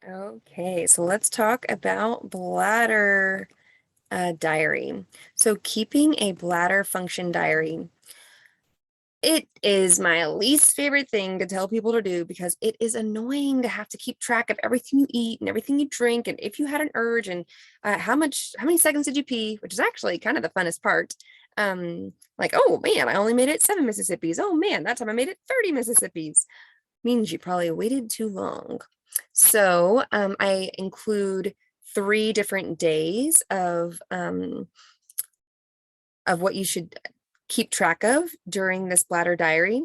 Okay, so let's talk about bladder diary. So keeping a bladder function diary. It is my least favorite thing to tell people to do because it is annoying to have to keep track of everything you eat and everything you drink and if you had an urge and how many seconds did you pee, which is actually kind of the funnest part. Like, oh man, I only made it 7 Mississippis. Oh man, that time I made it 30 Mississippis. Means you probably waited too long. So I include 3 different days of what you should keep track of during this bladder diary.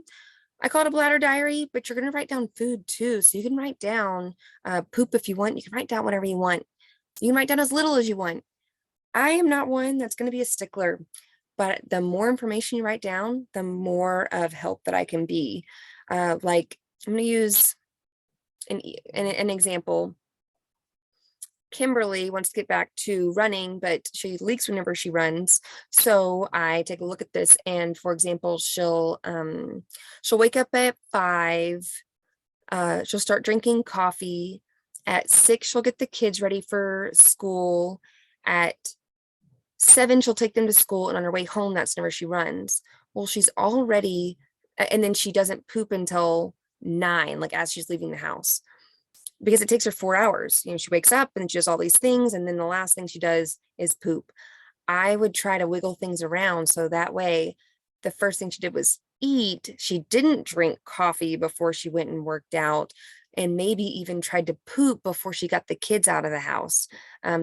I call it a bladder diary, but you're going to write down food too. So you can write down poop if you want. You can write down whatever you want. You can write down as little as you want. I am not one that's going to be a stickler, but the more information you write down, the more of help that I can be. Like I'm going to use an example. Kimberly wants to get back to running, but she leaks whenever she runs. So I take a look at this, and for example, she'll wake up at 5. She'll start drinking coffee. At 6, she'll get the kids ready for school. At 7, she'll take them to school, and on her way home, that's whenever she runs. Well, she's already, and then she doesn't poop until 9, like as she's leaving the house, because it takes her 4 hours. She wakes up and she does all these things, and then the last thing she does is poop. I would try to wiggle things around so that way the first thing she did was eat. She didn't drink coffee before she went and worked out, and maybe even tried to poop before she got the kids out of the house.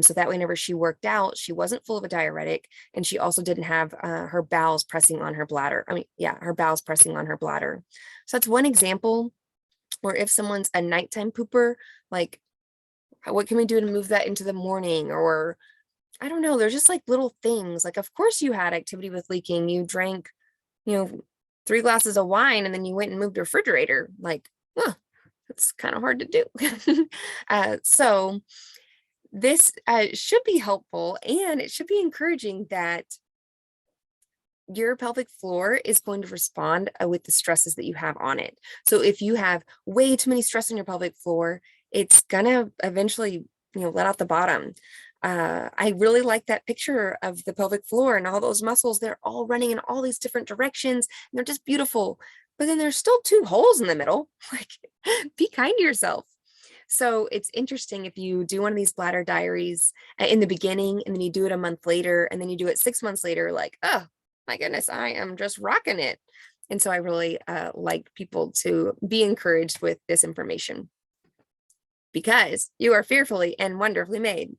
So that whenever she worked out, she wasn't full of a diuretic, and she also didn't have her bowels pressing on her bladder. Her bowels pressing on her bladder. So that's one example. Or if someone's a nighttime pooper, like what can we do to move that into the morning? Or I don't know, there's just like little things. Like, of course you had activity with leaking. You drank, 3 glasses of wine and then you went and moved the refrigerator. Like, that's kind of hard to do. So this should be helpful, and it should be encouraging that your pelvic floor is going to respond with the stresses that you have on it. So if you have way too many stress on your pelvic floor, it's gonna eventually, let out the bottom. I really like that picture of the pelvic floor and all those muscles. They're all running in all these different directions, and they're just beautiful. But then there's still 2 holes in the middle. Like, be kind to yourself. So it's interesting if you do one of these bladder diaries in the beginning, and then you do it a month later, and then you do it 6 months later, like, oh, my goodness, I am just rocking it. And so I really like people to be encouraged with this information, because you are fearfully and wonderfully made.